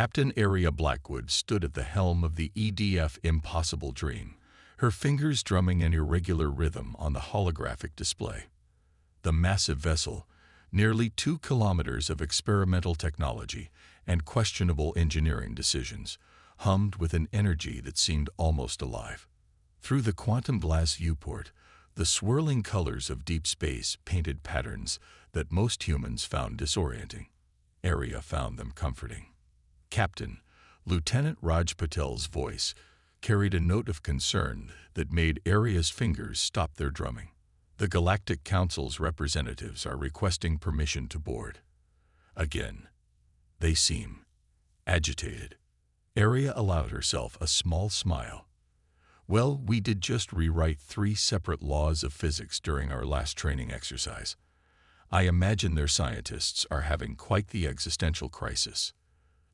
Captain Aria Blackwood stood at the helm of the EDF Impossible Dream, her fingers drumming an irregular rhythm on the holographic display. The massive vessel, nearly 2 kilometers of experimental technology and questionable engineering decisions, hummed with an energy that seemed almost alive. Through the quantum glass viewport, the swirling colors of deep space painted patterns that most humans found disorienting. Aria found them comforting. Captain, Lieutenant Raj Patel's voice carried a note of concern that made Aria's fingers stop their drumming. The Galactic Council's representatives are requesting permission to board. Again, they seem agitated. Aria allowed herself a small smile. Well, we did just rewrite 3 separate laws of physics during our last training exercise. I imagine their scientists are having quite the existential crisis.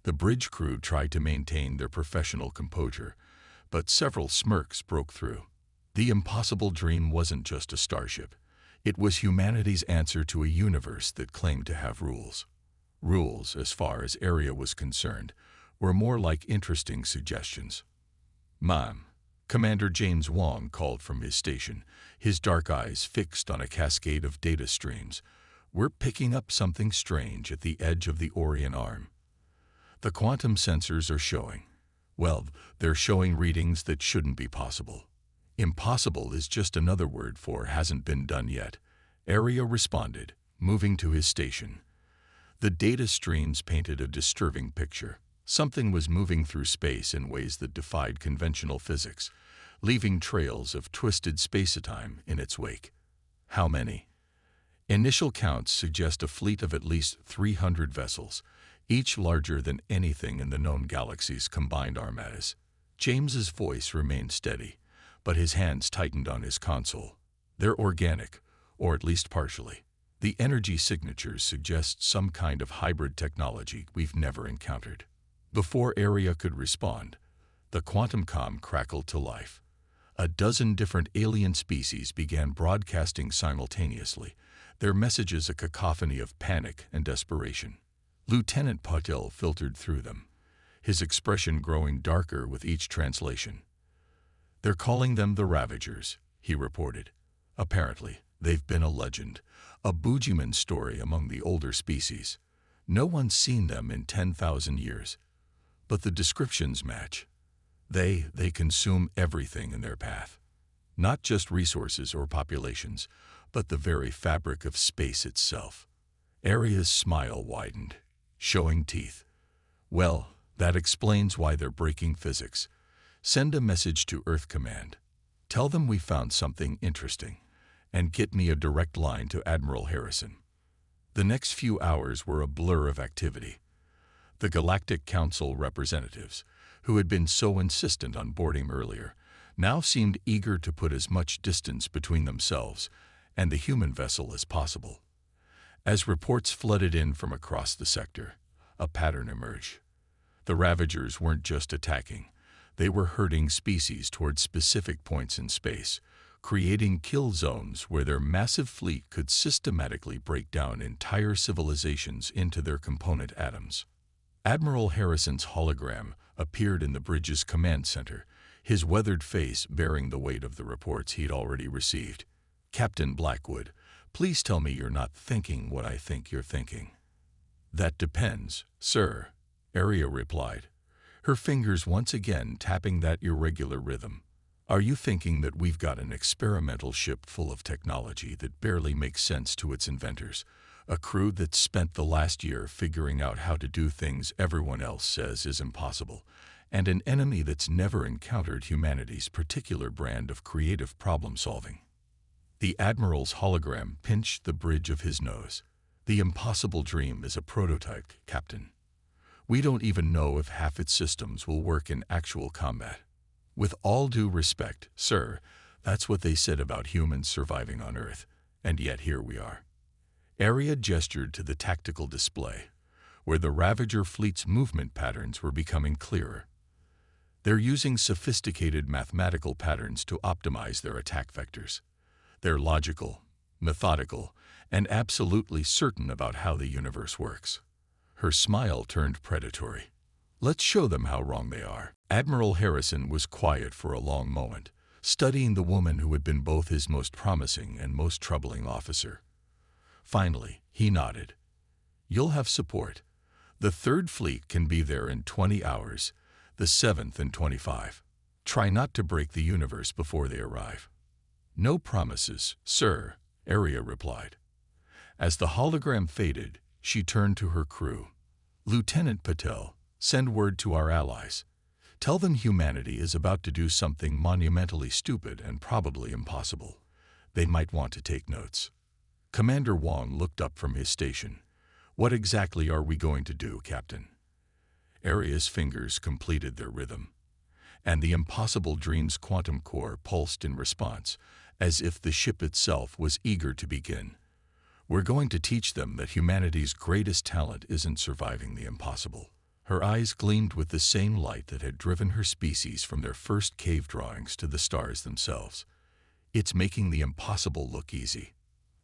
The bridge crew tried to maintain their professional composure, but several smirks broke through. The Impossible Dream wasn't just a starship. It was humanity's answer to a universe that claimed to have rules. Rules, as far as Aria was concerned, were more like interesting suggestions. "Ma'am," Commander James Wong called from his station, his dark eyes fixed on a cascade of data streams. "We're picking up something strange at the edge of the Orion Arm. The quantum sensors are showing. Well, they're showing readings that shouldn't be possible." "Impossible is just another word for hasn't been done yet," Aria responded, moving to his station. The data streams painted a disturbing picture. Something was moving through space in ways that defied conventional physics, leaving trails of twisted spacetime in its wake. How many? Initial counts suggest a fleet of at least 300 vessels, each larger than anything in the known galaxy's combined armadas. James's voice remained steady, but his hands tightened on his console. "They're organic, or at least partially. The energy signatures suggest some kind of hybrid technology we've never encountered." Before Aria could respond, the quantum comm crackled to life. A dozen different alien species began broadcasting simultaneously, their messages a cacophony of panic and desperation. Lieutenant Patel filtered through them, his expression growing darker with each translation. "They're calling them the Ravagers," he reported. "Apparently, they've been a legend, a boogeyman story among the older species. No one's seen them in 10,000 years. But the descriptions match. They consume everything in their path. Not just resources or populations, but the very fabric of space itself." Aria's smile widened, showing teeth. "Well, that explains why they're breaking physics. Send a message to Earth Command. Tell them we found something interesting, and get me a direct line to Admiral Harrison." The next few hours were a blur of activity. The Galactic Council representatives, who had been so insistent on boarding earlier, now seemed eager to put as much distance between themselves and the human vessel as possible. As reports flooded in from across the sector, a pattern emerged. The Ravagers weren't just attacking. They were herding species toward specific points in space, creating kill zones where their massive fleet could systematically break down entire civilizations into their component atoms. Admiral Harrison's hologram appeared in the bridge's command center, his weathered face bearing the weight of the reports he'd already received. "Captain Blackwood, please tell me you're not thinking what I think you're thinking." "That depends, sir," Aria replied, her fingers once again tapping that irregular rhythm. "Are you thinking that we've got an experimental ship full of technology that barely makes sense to its inventors, a crew that's spent the last year figuring out how to do things everyone else says is impossible, and an enemy that's never encountered humanity's particular brand of creative problem-solving?" The Admiral's hologram pinched the bridge of his nose. "The Impossible Dream is a prototype, Captain. We don't even know if half its systems will work in actual combat. With all due respect, sir, that's what they said about humans surviving on Earth, and yet here we are." Aria gestured to the tactical display, where the Ravager Fleet's movement patterns were becoming clearer. "They're using sophisticated mathematical patterns to optimize their attack vectors. They're logical, methodical, and absolutely certain about how the universe works." Her smile turned predatory. Let's show them how wrong they are. Admiral Harrison was quiet for a long moment, studying the woman who had been both his most promising and most troubling officer. Finally, he nodded. You'll have support. The Third Fleet can be there in 20 hours, the Seventh in 25. Try not to break the universe before they arrive. No promises, sir, Arya replied. As the hologram faded, she turned to her crew. Lieutenant Patel, send word to our allies. Tell them humanity is about to do something monumentally stupid and probably impossible. They might want to take notes. Commander Wong looked up from his station. What exactly are we going to do, Captain? Arya's fingers completed their rhythm, and the impossible dream's quantum core pulsed in response, as if the ship itself was eager to begin. We're going to teach them that humanity's greatest talent isn't surviving the impossible. Her eyes gleamed with the same light that had driven her species from their first cave drawings to the stars themselves. It's making the impossible look easy.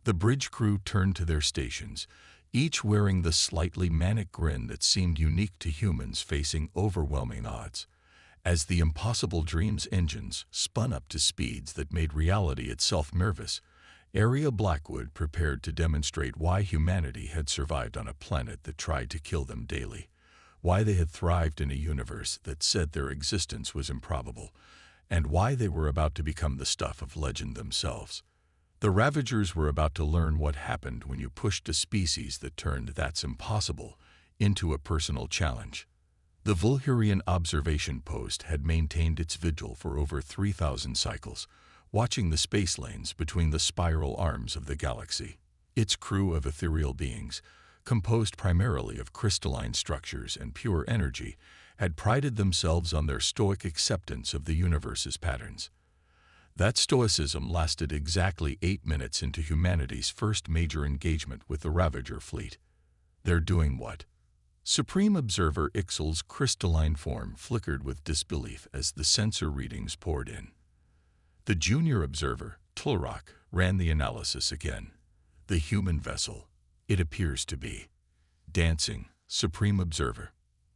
The bridge crew turned to their stations, each wearing the slightly manic grin that seemed unique to humans facing overwhelming odds. As the impossible dream's engines spun up to speeds that made reality itself nervous, Arya Blackwood prepared to demonstrate why humanity had survived on a planet that tried to kill them daily, why they had thrived in a universe that said their existence was improbable, and why they were about to become the stuff of legend themselves. The Ravagers were about to learn what happened when you pushed a species that turned "that's impossible" into a personal challenge. The Vulhurian observation post had maintained its vigil for over 3,000 cycles, watching the space lanes between the spiral arms of the galaxy. Its crew of ethereal beings, composed primarily of crystalline structures and pure energy, had prided themselves on their stoic acceptance of the universe's patterns. That stoicism lasted exactly 8 minutes into humanity's first major engagement with the Ravager Fleet. They're doing what? Supreme Observer Ixal's crystalline form flickered with disbelief as the sensor readings poured in. The junior observer, Tulrak, ran the analysis again. The human vessel. It appears to be. Dancing, Supreme Observer.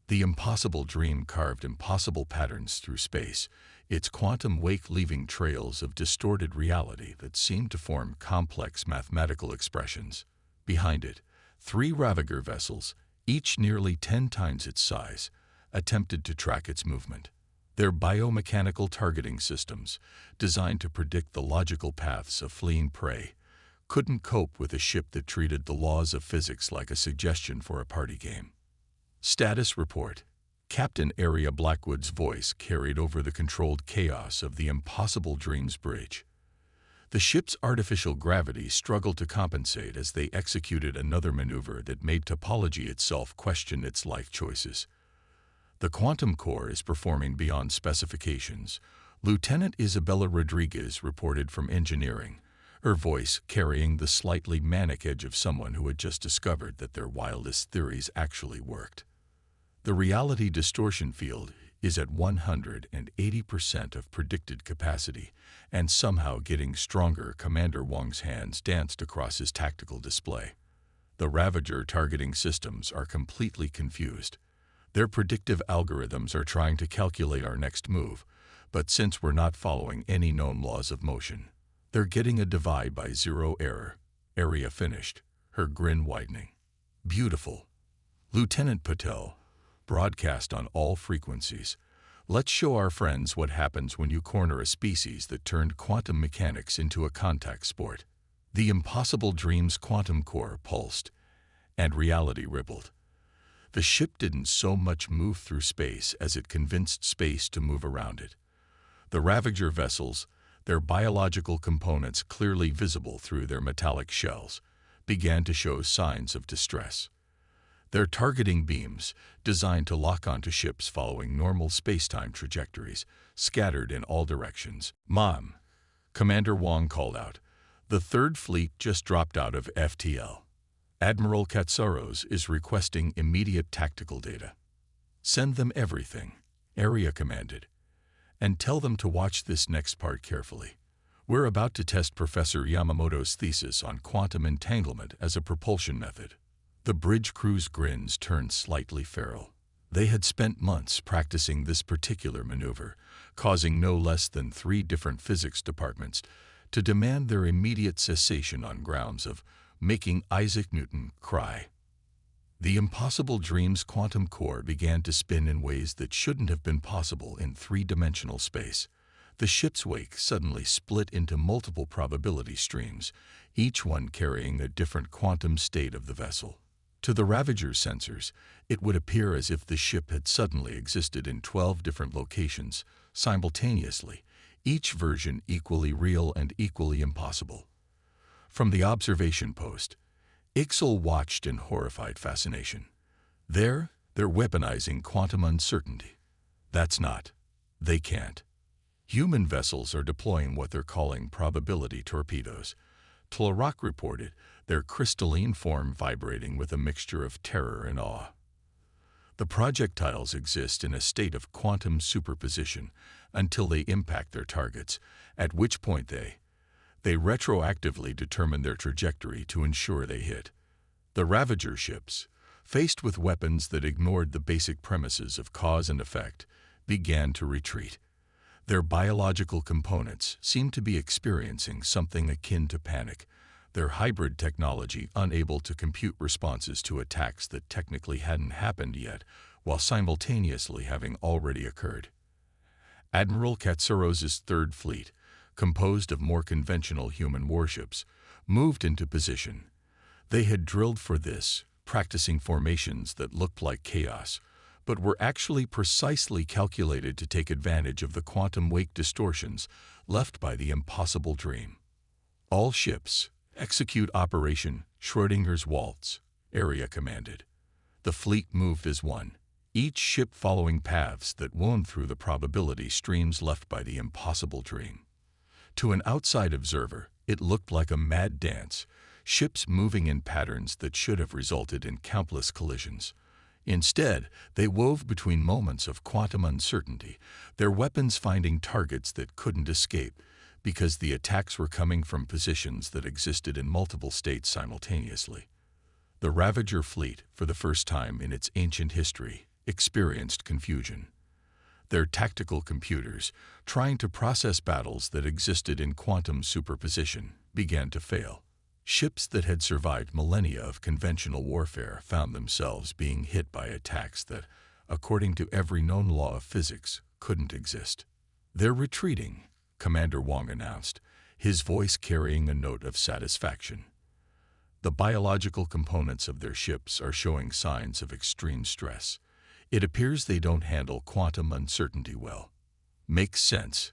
The impossible dream carved impossible patterns through space, its quantum wake leaving trails of distorted reality that seemed to form complex mathematical expressions. Behind it, 3 Ravager vessels, each nearly 10 times its size, attempted to track its movement. Their biomechanical targeting systems, designed to predict the logical paths of fleeing prey, couldn't cope with a ship that treated the laws of physics like a suggestion for a party game. Status report. Captain Arya Blackwood's voice carried over the controlled chaos of the impossible dreams bridge. The ship's artificial gravity struggled to compensate as they executed another maneuver that made topology itself question its life choices. The quantum core is performing beyond specifications, Lieutenant Isabella Rodriguez reported from engineering, her voice carrying the slightly manic edge of someone who had just discovered that their wildest theories actually worked. The reality distortion field is at 180% of predicted capacity, and somehow getting stronger. Commander Wong's hands danced across his tactical display. The Ravager targeting systems are completely confused. Their predictive algorithms are trying to calculate our next move, but since we're not following any known laws of motion, they're getting a divide by zero error. Arya finished, her grin widening. Beautiful. Lieutenant Patel, broadcast on all frequencies. Let's show our friends what happens when you corner a species that turned quantum mechanics into a contact sport. The impossible dream's quantum core pulsed, and reality rippled. The ship didn't so much move through space as it convinced space to move around it. The Ravager vessels, their biological components clearly visible through their metallic shells, began to show signs of distress. Their targeting beams, designed to lock onto ships following normal space-time trajectories, scattered in all directions. "Mom," Commander Wong called out, "the Third Fleet just dropped out of FTL. Admiral Katsaros is requesting immediate tactical data." "Send them everything," Arya commanded, "and tell them to watch this next part carefully. We're about to test Professor Yamamoto's thesis on quantum entanglement as a propulsion method." The bridge crew's grins turned slightly feral. They had spent months practicing this particular maneuver, causing no less than 3 different physics departments to demand their immediate cessation on grounds of making Isaac Newton cry. The impossible dream's quantum core began to spin in ways that shouldn't have been possible in 3-dimensional space. The ship's wake suddenly split into multiple probability streams, each one carrying a different quantum state of the vessel. To the Ravager's sensors, it would appear as if the ship had suddenly existed in 12 different locations simultaneously, each version equally real and equally impossible. From the observation post, Ixel watched in horrified fascination. They're weaponizing quantum uncertainty. That's not. They can't. Human vessels are deploying what they're calling probability torpedoes. Tlaroc reported, their crystalline form vibrating with a mixture of terror and awe. The projectiles exist in a state of quantum superposition until they impact their targets, at which point they retroactively determine their trajectory to ensure they hit. The Ravager ships, faced with weapons that ignored the basic premises of cause and effect, began to retreat. Their biological components seemed to be experiencing something akin to panic, their hybrid technology unable to compute responses to attacks that technically hadn't happened yet, while simultaneously having already occurred. Admiral Katsuros's Third Fleet, composed of more conventional human warships, moved into position. They had drilled for this, practicing formations that looked like chaos, but were actually precisely calculated to take advantage of the quantum wake distortions left by the impossible dream. All ships, execute Operation Schrodinger's Waltz, Area commanded. The fleet moved as one, each ship following paths that wound through the probability streams left by the impossible dream. To an outside observer, it looked like a mad dance, ships moving in patterns that should have resulted in countless collisions. Instead, they wove between moments of quantum uncertainty, their weapons finding targets that couldn't escape, because the attacks were coming from positions that existed in multiple states simultaneously. The Ravager Fleet, for the first time in its ancient history, experienced confusion. Their tactical computers, trying to process battles that existed in quantum superposition, began to fail. Ships that had survived millennia of conventional warfare found themselves being hit by attacks that, according to every known law of physics, couldn't exist. "They're retreating," Commander Wong announced, his voice carrying a note of satisfaction. "The biological components of their ships are showing signs of extreme stress. It appears they don't handle quantum uncertainty well." "Makes sense,"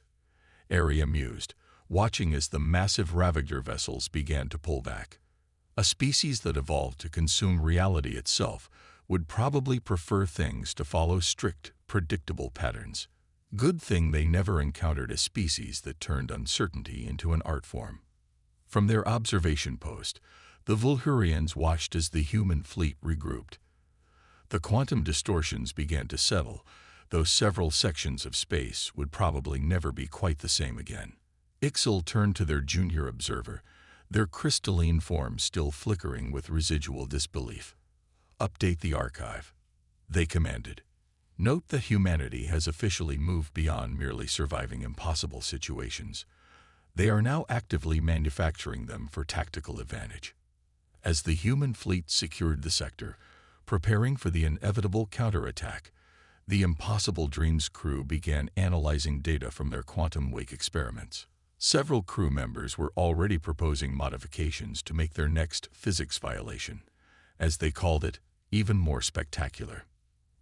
Area mused, watching as the massive Ravager vessels began to pull back. A species that evolved to consume reality itself would probably prefer things to follow strict, predictable patterns. Good thing they never encountered a species that turned uncertainty into an art form. From their observation post, the Vulhurians watched as the human fleet regrouped. The quantum distortions began to settle, though several sections of space would probably never be quite the same again. Ixel turned to their junior observer, their crystalline forms still flickering with residual disbelief. "Update the archive," they commanded. "Note that humanity has officially moved beyond merely surviving impossible situations. They are now actively manufacturing them for tactical advantage." As the human fleet secured the sector, preparing for the inevitable counterattack, the Impossible Dreams crew began analyzing data from their quantum wake experiments. Several crew members were already proposing modifications to make their next physics violation, as they called it, even more spectacular.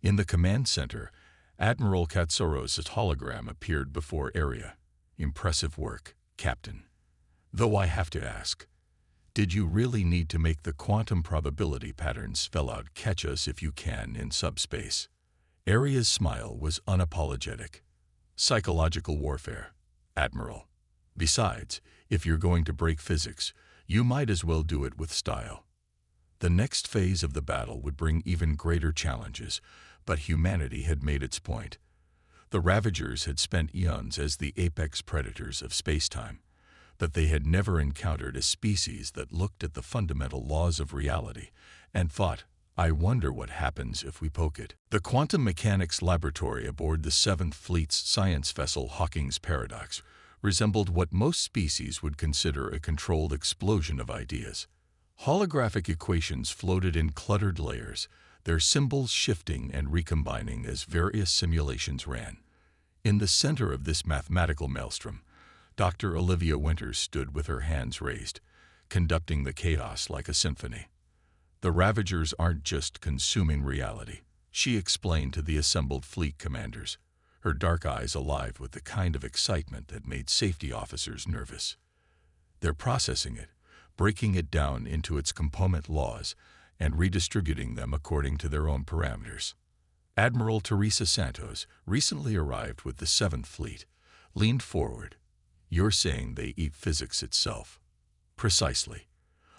In the command center, Admiral Katsuro's hologram appeared before Area. "Impressive work, Captain. Though I have to ask, did you really need to make the quantum probability patterns spell out 'catch us if you can' in subspace?" Area's smile was unapologetic. "Psychological warfare, Admiral. Besides, if you're going to break physics, you might as well do it with style." The next phase of the battle would bring even greater challenges, but humanity had made its point. The Ravagers had spent eons as the apex predators of spacetime, but they had never encountered a species that looked at the fundamental laws of reality and fought I wonder what happens if we poke it. The quantum mechanics laboratory aboard the 7th Fleet's science vessel Hawking's Paradox resembled what most species would consider a controlled explosion of ideas. Holographic equations floated in cluttered layers, their symbols shifting and recombining as various simulations ran. In the center of this mathematical maelstrom, Dr. Olivia Winters stood with her hands raised, conducting the chaos like a symphony. The Ravagers aren't just consuming reality, she explained to the assembled fleet commanders, her dark eyes alive with the kind of excitement that made safety officers nervous. They're processing it, breaking it down into its component laws, and redistributing them according to their own parameters. Admiral Teresa Santos, recently arrived with the 7th Fleet, leaned forward. You're saying they eat physics itself? Precisely.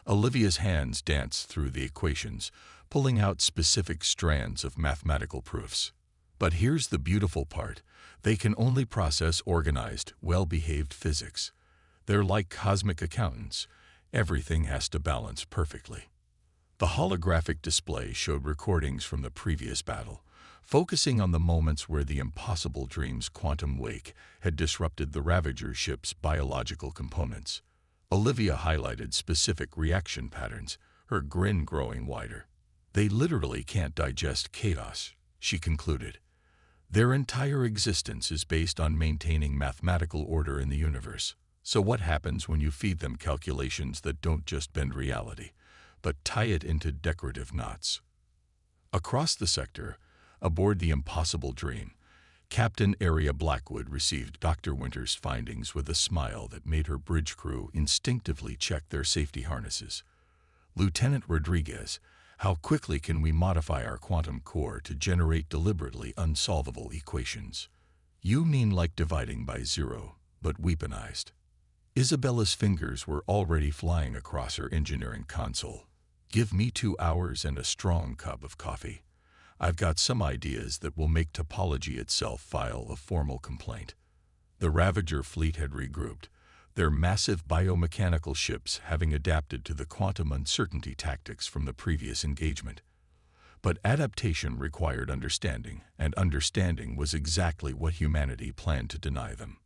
Olivia's hands danced through the equations, pulling out specific strands of mathematical proofs. But here's the beautiful part. They can only process organized, well-behaved physics. They're like cosmic accountants. Everything has to balance perfectly. The holographic display showed recordings from the previous battle, focusing on the moments where the impossible dream's quantum wake had disrupted the Ravager ship's biological components. Olivia highlighted specific reaction patterns, her grin growing wider. They literally can't digest chaos, she concluded. Their entire existence is based on maintaining mathematical order in the universe. So what happens when you feed them calculations that don't just bend reality, but tie it into decorative knots? Across the sector, aboard the Impossible Dream, Captain Aria Blackwood received Dr. Winters' findings with a smile that made her bridge crew instinctively check their safety harnesses. Lieutenant Rodriguez, how quickly can we modify our quantum core to generate deliberately unsolvable equations? You mean like dividing by zero, but weaponized. Isabella's fingers were already flying across her engineering console. Give me 2 hours and a strong cup of coffee. I've got some ideas that will make topology itself file a formal complaint. The Ravager fleet had regrouped, their massive biomechanical ships having adapted to the quantum uncertainty tactics from the previous engagement. But adaptation required understanding, and understanding was exactly what humanity planned to deny them.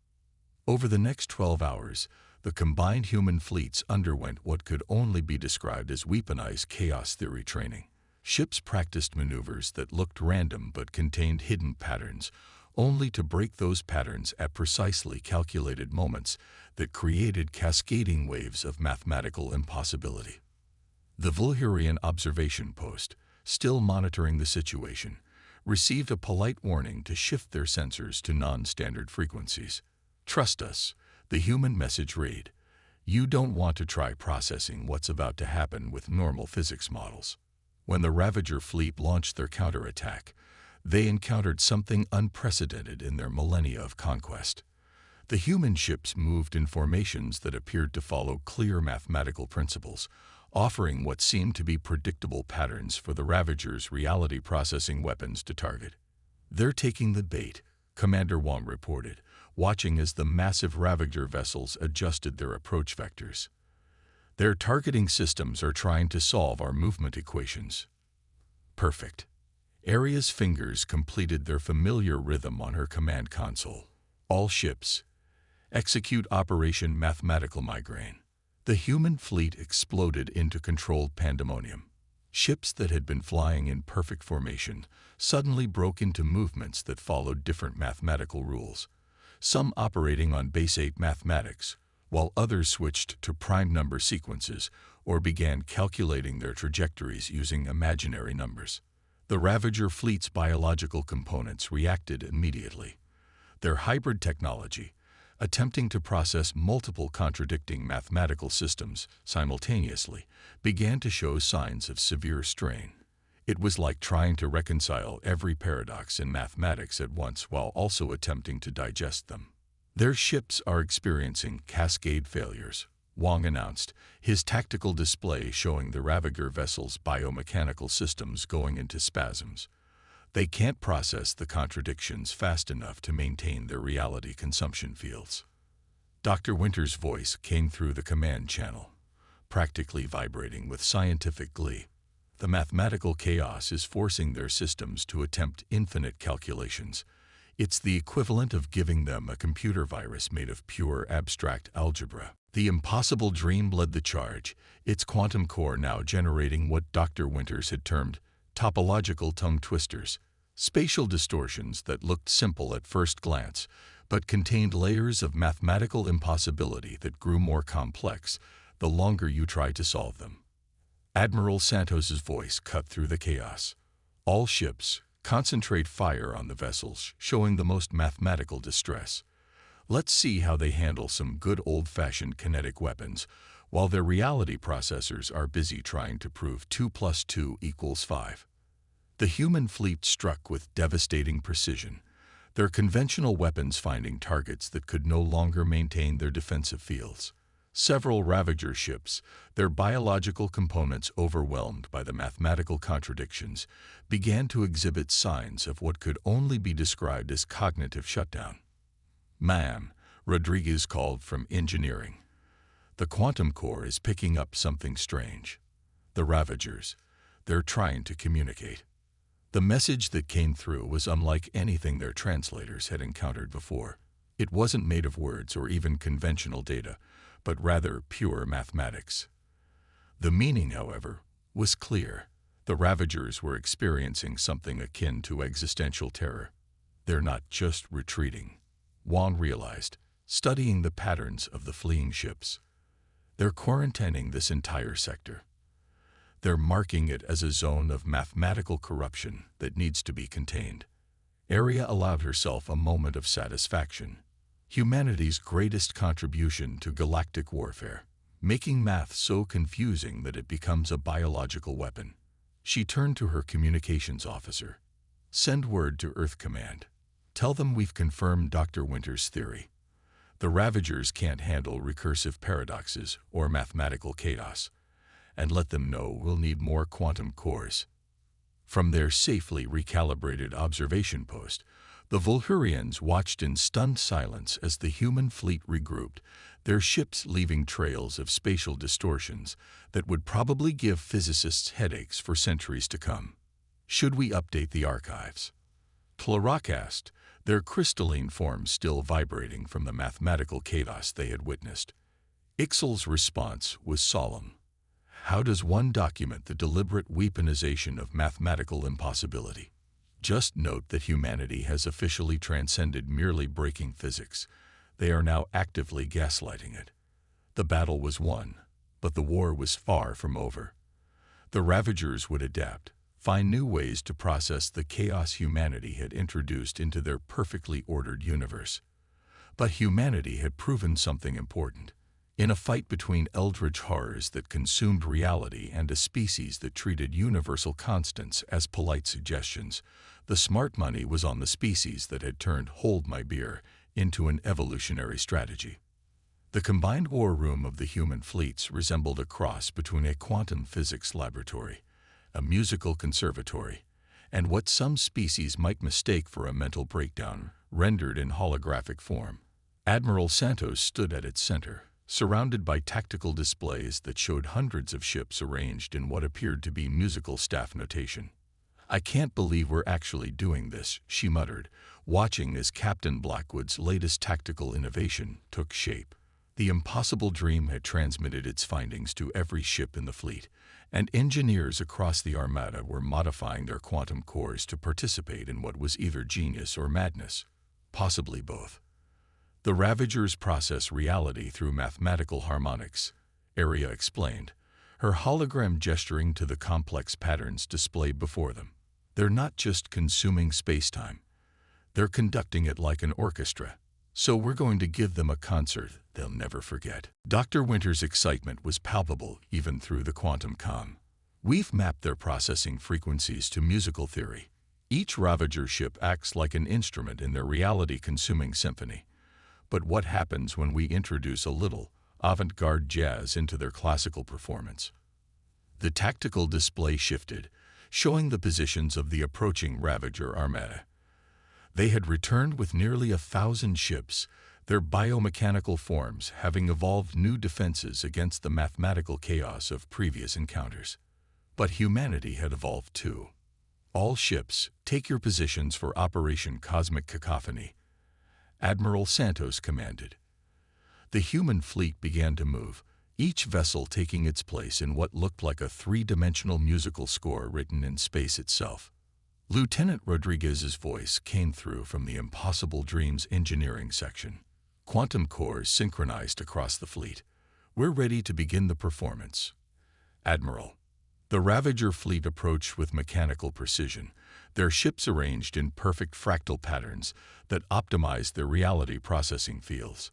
Over the next 12 hours, the combined human fleets underwent what could only be described as weaponized chaos theory training. Ships practiced maneuvers that looked random but contained hidden patterns, only to break those patterns at precisely calculated moments that created cascading waves of mathematical impossibility. The Vulhurian observation post, still monitoring the situation, received a polite warning to shift their sensors to non-standard frequencies. Trust us, the human message read. You don't want to try processing what's about to happen with normal physics models. When the Ravager fleet launched their counterattack, they encountered something unprecedented in their millennia of conquest. The human ships moved in formations that appeared to follow clear mathematical principles, offering what seemed to be predictable patterns for the Ravagers' reality-processing weapons to target. They're taking the bait, Commander Wong reported, watching as the massive Ravager vessels adjusted their approach vectors. Their targeting systems are trying to solve our movement equations. Perfect. Aria's fingers completed their familiar rhythm on her command console. All ships, execute Operation Mathematical Migraine. The human fleet exploded into controlled pandemonium. Ships that had been flying in perfect formation suddenly broke into movements that followed different mathematical rules, some operating on base 8 mathematics, while others switched to prime number sequences or began calculating their trajectories using imaginary numbers. The Ravager fleet's biological components reacted immediately. Their hybrid technology, attempting to process multiple contradicting mathematical systems simultaneously, began to show signs of severe strain. It was like trying to reconcile every paradox in mathematics at once while also attempting to digest them. Their ships are experiencing cascade failures, Wong announced, his tactical display showing the Ravager vessel's biomechanical systems going into spasms. They can't process the contradictions fast enough to maintain their reality consumption fields. Dr. Winters' voice came through the command channel, practically vibrating with scientific glee. The mathematical chaos is forcing their systems to attempt infinite calculations. It's the equivalent of giving them a computer virus made of pure abstract algebra. The impossible dream led the charge, its quantum core now generating what Dr. Winters had termed topological tongue twisters, spatial distortions that looked simple at first glance, but contained layers of mathematical impossibility that grew more complex the longer you tried to solve them. Admiral Santos's voice cut through the chaos. All ships, concentrate fire on the vessels showing the most mathematical distress. Let's see how they handle some good old-fashioned kinetic weapons while their reality processors are busy trying to prove 2 + 2 = 5. The human fleet struck with devastating precision, their conventional weapons finding targets that could no longer maintain their defensive fields. Several Ravager ships, their biological components overwhelmed by the mathematical contradictions, began to exhibit signs of what could only be described as cognitive shutdown. "Ma'am," Rodriguez called from engineering. "The quantum core is picking up something strange. The Ravagers, they're trying to communicate." The message that came through was unlike anything their translators had encountered before. It wasn't made of words or even conventional data, but rather pure mathematics. The meaning, however, was clear. The Ravagers were experiencing something akin to existential terror. They're not just retreating, Wang realized, studying the patterns of the fleeing ships. They're quarantining this entire sector. They're marking it as a zone of mathematical corruption that needs to be contained. Arya allowed herself a moment of satisfaction. Humanity's greatest contribution to galactic warfare, making math so confusing that it becomes a biological weapon. She turned to her communications officer. "Send word to Earth Command. Tell them we've confirmed Dr. Winters' theory. The Ravagers can't handle recursive paradoxes or mathematical chaos, and let them know we'll need more quantum cores." From their safely recalibrated observation post, the Volhurians watched in stunned silence as the human fleet regrouped, their ships leaving trails of spatial distortions that would probably give physicists headaches for centuries to come. "Should we update the archives?" Tlaroc asked, their crystalline forms still vibrating from the mathematical chaos they had witnessed. Ixal's response was solemn. "How does one document the deliberate weaponization of mathematical impossibility? Just note that humanity has officially transcended merely breaking physics. They are now actively gaslighting it. The battle was won, but the war was far from over. The Ravagers would adapt, find new ways to process the chaos humanity had introduced into their perfectly ordered universe. But humanity had proven something important. In a fight between eldritch horrors that consumed reality and a species that treated universal constants as polite suggestions, the smart money was on the species that had turned "hold my beer" into an evolutionary strategy. The combined war room of the human fleets resembled a cross between a quantum physics laboratory, a musical conservatory, and what some species might mistake for a mental breakdown rendered in holographic form. Admiral Santos stood at its center, surrounded by tactical displays that showed hundreds of ships arranged in what appeared to be musical staff notation. "I can't believe we're actually doing this," she muttered, watching as Captain Blackwood's latest tactical innovation took shape. The impossible dream had transmitted its findings to every ship in the fleet, and engineers across the Armada were modifying their quantum cores to participate in what was either genius or madness, possibly both. "The Ravagers process reality through mathematical harmonics," Arya explained, her hologram gesturing to the complex patterns displayed before them. "They're not just consuming space-time. They're conducting it like an orchestra. So we're going to give them a concert they'll never forget." Dr. Winters' excitement was palpable even through the quantum comm. "We've mapped their processing frequencies to musical theory. Each Ravager ship acts like an instrument in their reality-consuming symphony. But what happens when we introduce a little avant-garde jazz into their classical performance?" The tactical display shifted, showing the positions of the approaching Ravager Armada. They had returned with nearly 1,000 ships, their biomechanical forms having evolved new defenses against the mathematical chaos of previous encounters. But humanity had evolved too. All ships, take your positions for Operation Cosmic Cacophony, Admiral Santos commanded. The human fleet began to move, each vessel taking its place in what looked like a three-dimensional musical score written in space itself. Lieutenant Rodriguez's voice came through from the Impossible Dreams engineering section. Quantum cores synchronized across the fleet. We're ready to begin the performance. Admiral. The Ravager Fleet approached with mechanical precision, their ships arranged in perfect fractal patterns that optimized their reality processing fields.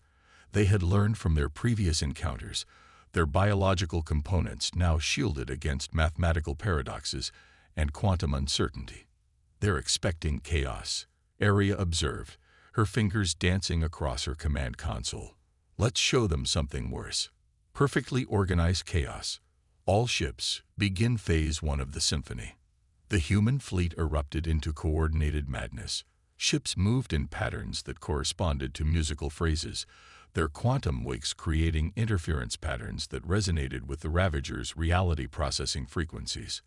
They had learned from their previous encounters, their biological components now shielded against mathematical paradoxes and quantum uncertainty. They're expecting chaos. Aria observed, her fingers dancing across her command console. Let's show them something worse. Perfectly organized chaos. All ships, begin Phase 1 of the symphony. The human fleet erupted into coordinated madness. Ships moved in patterns that corresponded to musical phrases, their quantum wakes creating interference patterns that resonated with the Ravager's reality processing frequencies.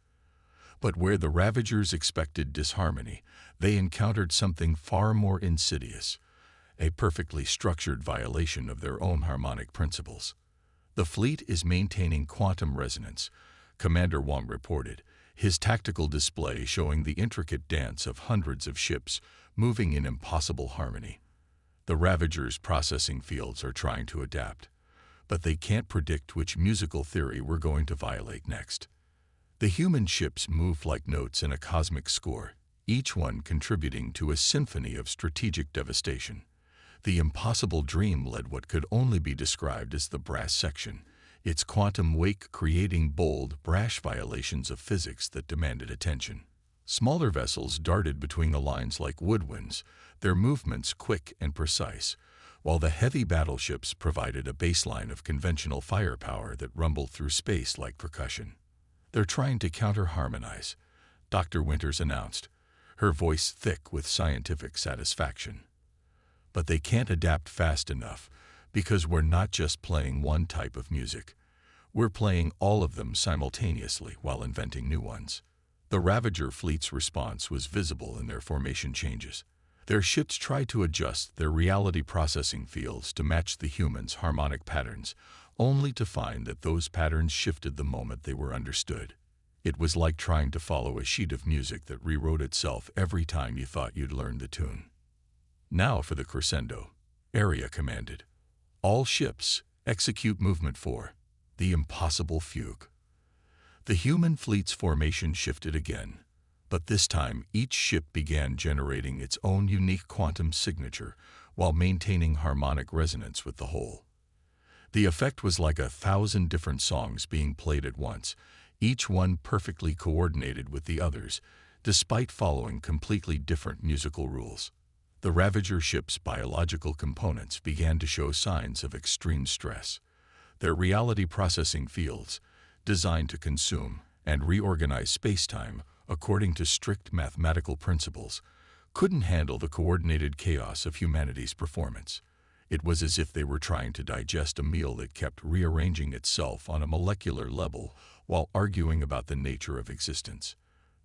But where the Ravagers expected disharmony, they encountered something far more insidious, a perfectly structured violation of their own harmonic principles. The fleet is maintaining quantum resonance, Commander Wong reported, his tactical display showing the intricate dance of hundreds of ships moving in impossible harmony. The Ravagers' processing fields are trying to adapt, but they can't predict which musical theory we're going to violate next. The human ships move like notes in a cosmic score, each one contributing to a symphony of strategic devastation. The Impossible Dream led what could only be described as the brass section, its quantum wake creating bold, brash violations of physics that demanded attention. Smaller vessels darted between the lines like woodwinds, their movements quick and precise, while the heavy battleships provided a baseline of conventional firepower that rumbled through space like percussion. They're trying to counter-harmonize, Dr. Winters announced, her voice thick with scientific satisfaction. But they can't adapt fast enough because we're not just playing one type of music. We're playing all of them simultaneously while inventing new ones. The Ravager Fleet's response was visible in their formation changes. Their ships tried to adjust their reality processing fields to match the humans' harmonic patterns, only to find that those patterns shifted the moment they were understood. It was like trying to follow a sheet of music that rewrote itself every time you thought you'd learned the tune. Now for the crescendo, Aria commanded. All ships, execute Movement 4, the Impossible Fugue. The human fleet's formation shifted again, but this time each ship began generating its own unique quantum signature while maintaining harmonic resonance with the whole. The effect was like 1,000 different songs being played at once, each one perfectly coordinated with the others, despite following completely different musical rules. The Ravager ship's biological components began to show signs of extreme stress. Their reality processing fields, designed to consume and reorganize space-time according to strict mathematical principles, couldn't handle the coordinated chaos of humanity's performance. It was as if they were trying to digest a meal that kept rearranging itself on a molecular level while arguing about the nature of existence.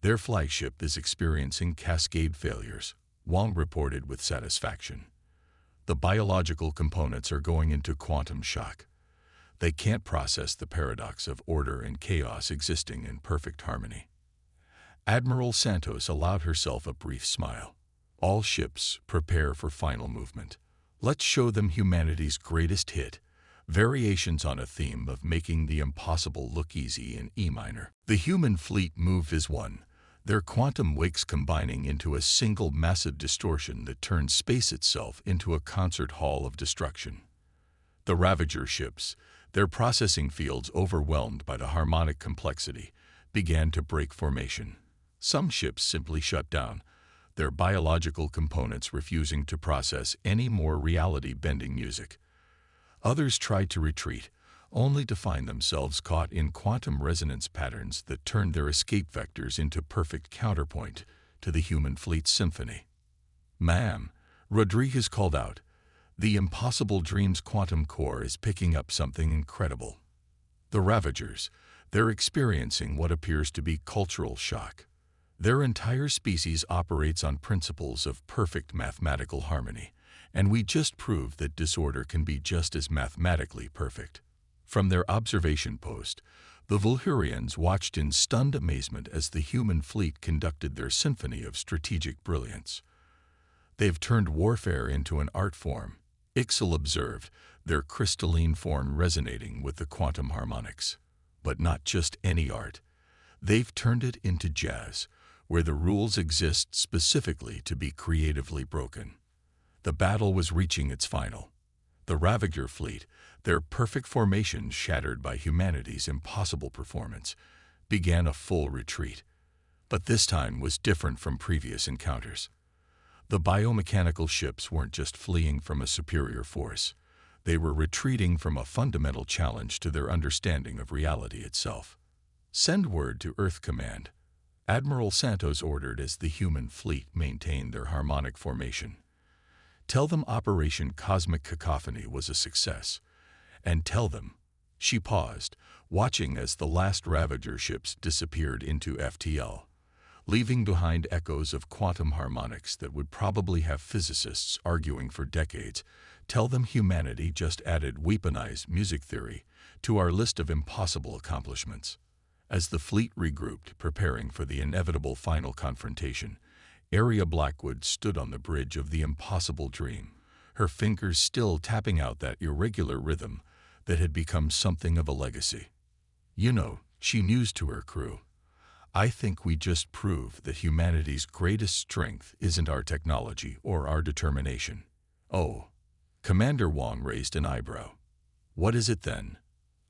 Their flagship is experiencing cascade failures, Wong reported with satisfaction. The biological components are going into quantum shock. They can't process the paradox of order and chaos existing in perfect harmony. Admiral Santos allowed herself a brief smile. All ships, prepare for final movement. Let's show them humanity's greatest hit, variations on a theme of making the impossible look easy in E minor. The human fleet moved as one, their quantum wakes combining into a single massive distortion that turned space itself into a concert hall of destruction. The Ravager ships, their processing fields overwhelmed by the harmonic complexity, began to break formation. Some ships simply shut down, their biological components refusing to process any more reality-bending music. Others tried to retreat, only to find themselves caught in quantum resonance patterns that turned their escape vectors into perfect counterpoint to the human fleet's symphony. "Ma'am," Rodriguez called out, "the Impossible Dreams quantum core is picking up something incredible." The Ravagers, They're experiencing what appears to be cultural shock. Their entire species operates on principles of perfect mathematical harmony, and we just proved that disorder can be just as mathematically perfect. From their observation post, the Vulhurians watched in stunned amazement as the human fleet conducted their symphony of strategic brilliance. "They've turned warfare into an art form," Ixel observed, their crystalline form resonating with the quantum harmonics. But not just any art. They've turned it into jazz, where the rules exist specifically to be creatively broken. The battle was reaching its final. The Ravager Fleet, their perfect formation shattered by humanity's impossible performance, began a full retreat. But this time was different from previous encounters. The biomechanical ships weren't just fleeing from a superior force. They were retreating from a fundamental challenge to their understanding of reality itself. "Send word to Earth Command," Admiral Santos ordered as the human fleet maintained their harmonic formation. "Tell them Operation Cosmic Cacophony was a success. And tell them—" She paused, watching as the last Ravager ships disappeared into FTL, leaving behind echoes of quantum harmonics that would probably have physicists arguing for decades. "Tell them humanity just added weaponized music theory to our list of impossible accomplishments." As the fleet regrouped, preparing for the inevitable final confrontation, Arya Blackwood stood on the bridge of the impossible dream, her fingers still tapping out that irregular rhythm that had become something of a legacy. "You know," she mused to her crew, "I think we just proved that humanity's greatest strength isn't our technology or our determination." "Oh." Commander Wong raised an eyebrow. "What is it then?"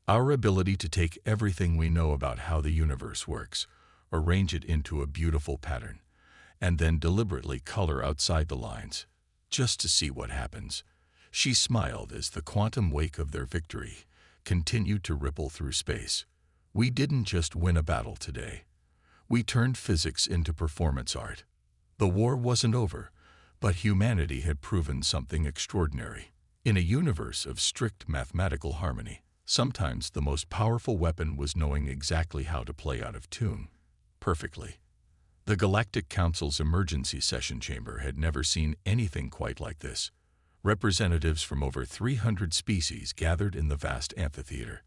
"Our ability to take everything we know about how the universe works, arrange it into a beautiful pattern, and then deliberately color outside the lines, just to see what happens." She smiled as the quantum wake of their victory continued to ripple through space. "We didn't just win a battle today. We turned physics into performance art." The war wasn't over, but humanity had proven something extraordinary. In a universe of strict mathematical harmony, sometimes the most powerful weapon was knowing exactly how to play out of tune perfectly. The Galactic Council's emergency session chamber had never seen anything quite like this. Representatives from over 300 species gathered in the vast amphitheater,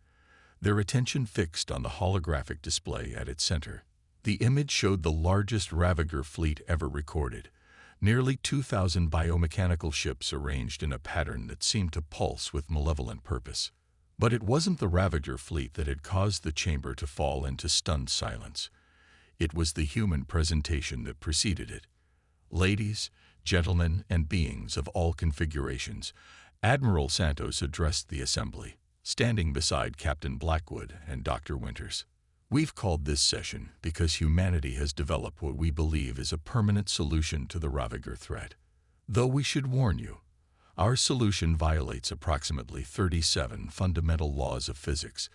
their attention fixed on the holographic display at its center. The image showed the largest Ravager fleet ever recorded, nearly 2,000 biomechanical ships arranged in a pattern that seemed to pulse with malevolent purpose. But it wasn't the Ravager fleet that had caused the chamber to fall into stunned silence. It was the human presentation that preceded it. "Ladies, gentlemen, and beings of all configurations," Admiral Santos addressed the assembly, standing beside Captain Blackwood and Dr. Winters. "We've called this session because humanity has developed what we believe is a permanent solution to the Ravager threat. Though we should warn you, our solution violates approximately 37 fundamental laws of physics,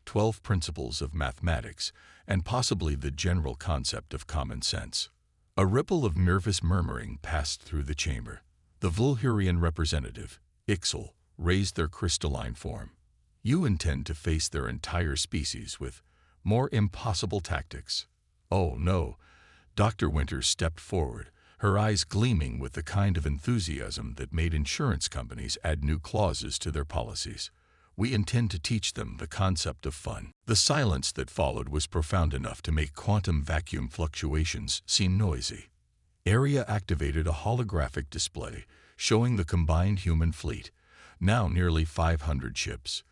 12 principles of mathematics, and possibly the general concept of common sense." A ripple of nervous murmuring passed through the chamber. The Vulhurian representative, Ixel, raised their crystalline form. "You intend to face their entire species with more impossible tactics." "Oh, no." Dr. Winters stepped forward, her eyes gleaming with the kind of enthusiasm that made insurance companies add new clauses to their policies. "We intend to teach them the concept of fun." The silence that followed was profound enough to make quantum vacuum fluctuations seem noisy. Arya activated a holographic display showing the combined human fleet, now nearly 500 ships,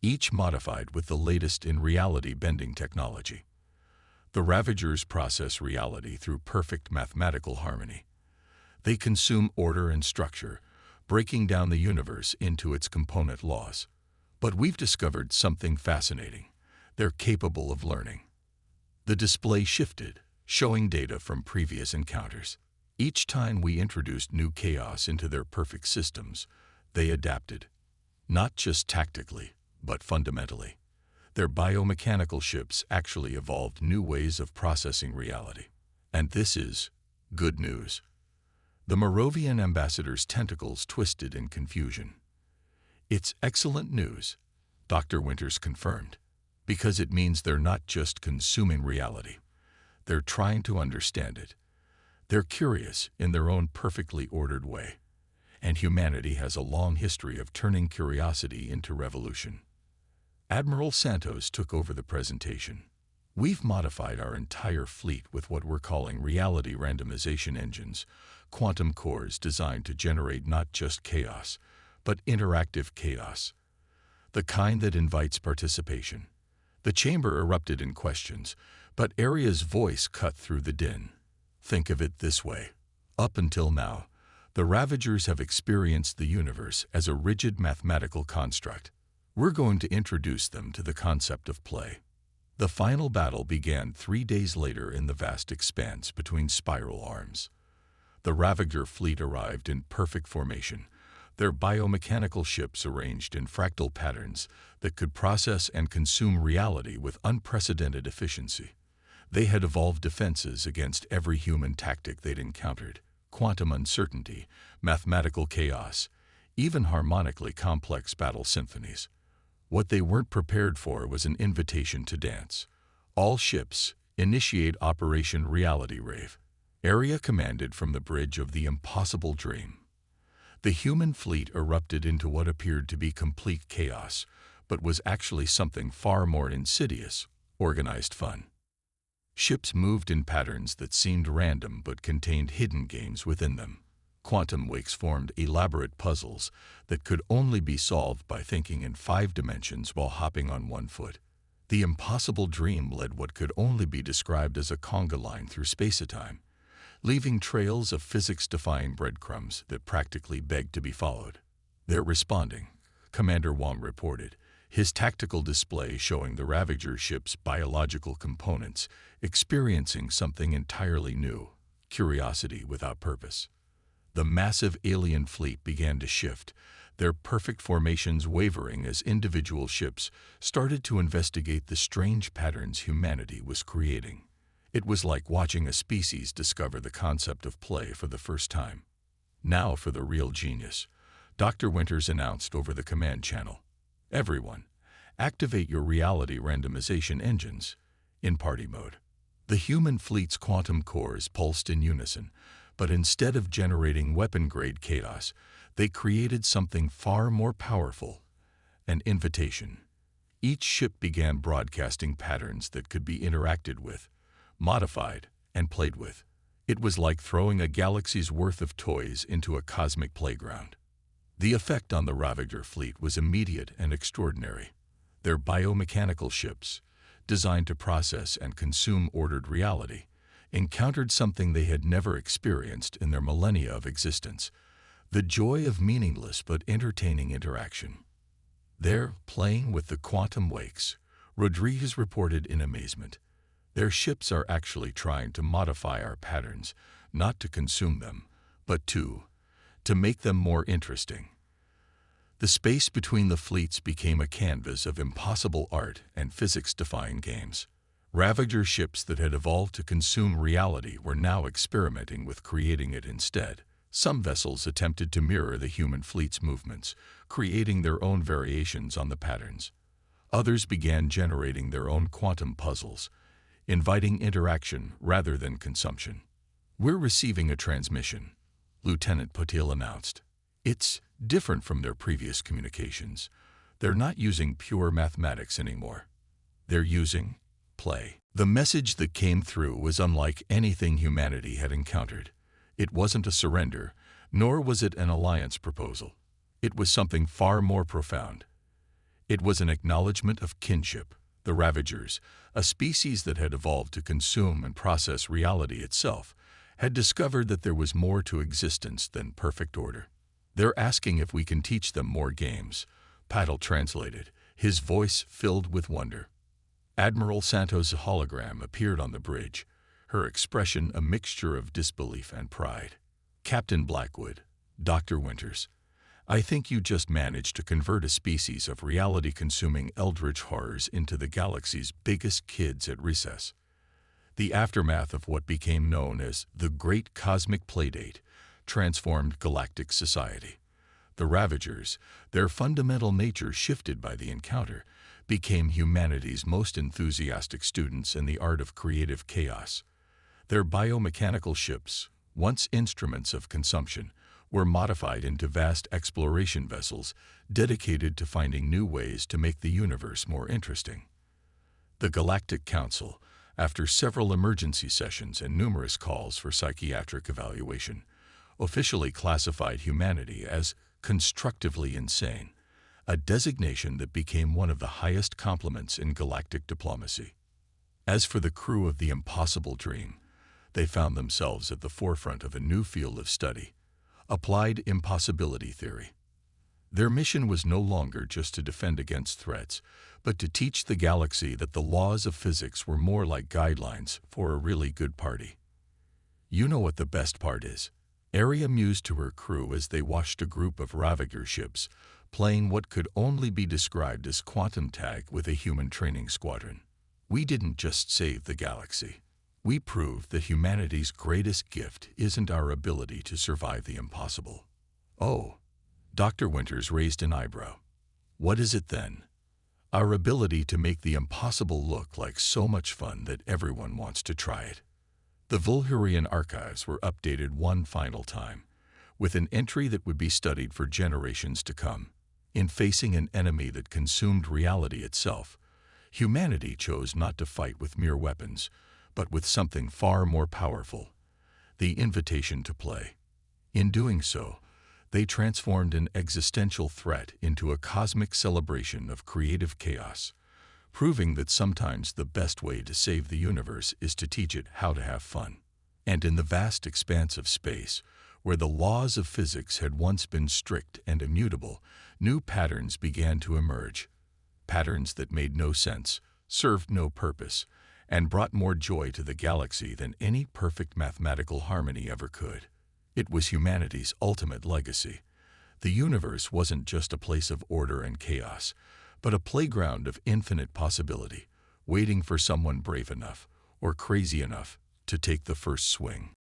each modified with the latest in reality-bending technology. The Ravagers process reality through perfect mathematical harmony. They consume order and structure, breaking down the universe into its component laws. But we've discovered something fascinating. They're capable of learning. The display shifted, showing data from previous encounters. Each time we introduced new chaos into their perfect systems, they adapted. Not just tactically, but fundamentally. Their biomechanical ships actually evolved new ways of processing reality. And this is good news. The Moravian ambassador's tentacles twisted in confusion. "It's excellent news," Dr. Winters confirmed, because it means they're not just consuming reality. They're trying to understand it. They're curious in their own perfectly ordered way. And humanity has a long history of turning curiosity into revolution. Admiral Santos took over the presentation. We've modified our entire fleet with what we're calling reality randomization engines, quantum cores designed to generate not just chaos, but interactive chaos. The kind that invites participation. The chamber erupted in questions, but Aria's voice cut through the din. Think of it this way. Up until now, the Ravagers have experienced the universe as a rigid mathematical construct. We're going to introduce them to the concept of play. The final battle began 3 days later in the vast expanse between spiral arms. The Ravager Fleet arrived in perfect formation, their biomechanical ships arranged in fractal patterns that could process and consume reality with unprecedented efficiency. They had evolved defenses against every human tactic they'd encountered: quantum uncertainty, mathematical chaos, even harmonically complex battle symphonies. What they weren't prepared for was an invitation to dance. All ships, initiate Operation Reality Rave. Aria commanded from the bridge of the impossible dream. The human fleet erupted into what appeared to be complete chaos, but was actually something far more insidious: organized fun. Ships moved in patterns that seemed random but contained hidden games within them. Quantum wakes formed elaborate puzzles that could only be solved by thinking in 5 dimensions while hopping on one foot. The impossible dream led what could only be described as a conga line through space-time, leaving trails of physics-defying breadcrumbs that practically begged to be followed. "They're responding," Commander Wong reported, his tactical display showing the Ravager ship's biological components experiencing something entirely new: curiosity without purpose. The massive alien fleet began to shift, their perfect formations wavering as individual ships started to investigate the strange patterns humanity was creating. It was like watching a species discover the concept of play for the first time. "Now for the real genius," Dr. Winters announced over the command channel. "Everyone, activate your reality randomization engines." In party mode, the human fleet's quantum cores pulsed in unison, but instead of generating weapon-grade chaos, they created something far more powerful: an invitation. Each ship began broadcasting patterns that could be interacted with, modified, and played with. It was like throwing a galaxy's worth of toys into a cosmic playground. The effect on the Ravager fleet was immediate and extraordinary. Their biomechanical ships, designed to process and consume ordered reality, encountered something they had never experienced in their millennia of existence: the joy of meaningless but entertaining interaction. "They're playing with the quantum wakes," Rodriguez reported in amazement. "Their ships are actually trying to modify our patterns, not to consume them, but to make them more interesting." The space between the fleets became a canvas of impossible art and physics-defying games. Ravager ships that had evolved to consume reality were now experimenting with creating it instead. Some vessels attempted to mirror the human fleet's movements, creating their own variations on the patterns. Others began generating their own quantum puzzles, inviting interaction rather than consumption. "We're receiving a transmission," Lieutenant Patil announced. "It's different from their previous communications. They're not using pure mathematics anymore. They're using play." The message that came through was unlike anything humanity had encountered. It wasn't a surrender, nor was it an alliance proposal. It was something far more profound. It was an acknowledgement of kinship. The Ravagers, a species that had evolved to consume and process reality itself, had discovered that there was more to existence than perfect order. "They're asking if we can teach them more games," Patil translated, his voice filled with wonder. Admiral Santos' hologram appeared on the bridge, her expression a mixture of disbelief and pride. "Captain Blackwood, Dr. Winters, I think you just managed to convert a species of reality-consuming eldritch horrors into the galaxy's biggest kids at recess." The aftermath of what became known as the Great Cosmic Playdate transformed galactic society. The Ravagers, their fundamental nature shifted by the encounter, became humanity's most enthusiastic students in the art of creative chaos. Their biomechanical ships, once instruments of consumption, were modified into vast exploration vessels dedicated to finding new ways to make the universe more interesting. The Galactic Council, after several emergency sessions and numerous calls for psychiatric evaluation, officially classified humanity as constructively insane, a designation that became one of the highest compliments in galactic diplomacy. As for the crew of the Impossible Dream, they found themselves at the forefront of a new field of study, applied impossibility theory. Their mission was no longer just to defend against threats, but to teach the galaxy that the laws of physics were more like guidelines for a really good party. You know what the best part is? Arya mused to her crew as they watched a group of Ravager ships playing what could only be described as quantum tag with a human training squadron. We didn't just save the galaxy. We proved that humanity's greatest gift isn't our ability to survive the impossible. Oh, Dr. Winters raised an eyebrow. What is it then? Our ability to make the impossible look like so much fun that everyone wants to try it. The Vulhurian archives were updated one final time, with an entry that would be studied for generations to come. In facing an enemy that consumed reality itself, humanity chose not to fight with mere weapons, but with something far more powerful, the invitation to play. In doing so, they transformed an existential threat into a cosmic celebration of creative chaos, proving that sometimes the best way to save the universe is to teach it how to have fun. And in the vast expanse of space, where the laws of physics had once been strict and immutable, new patterns began to emerge. Patterns that made no sense, served no purpose, and brought more joy to the galaxy than any perfect mathematical harmony ever could. It was humanity's ultimate legacy. The universe wasn't just a place of order and chaos, but a playground of infinite possibility, waiting for someone brave enough or crazy enough to take the first swing.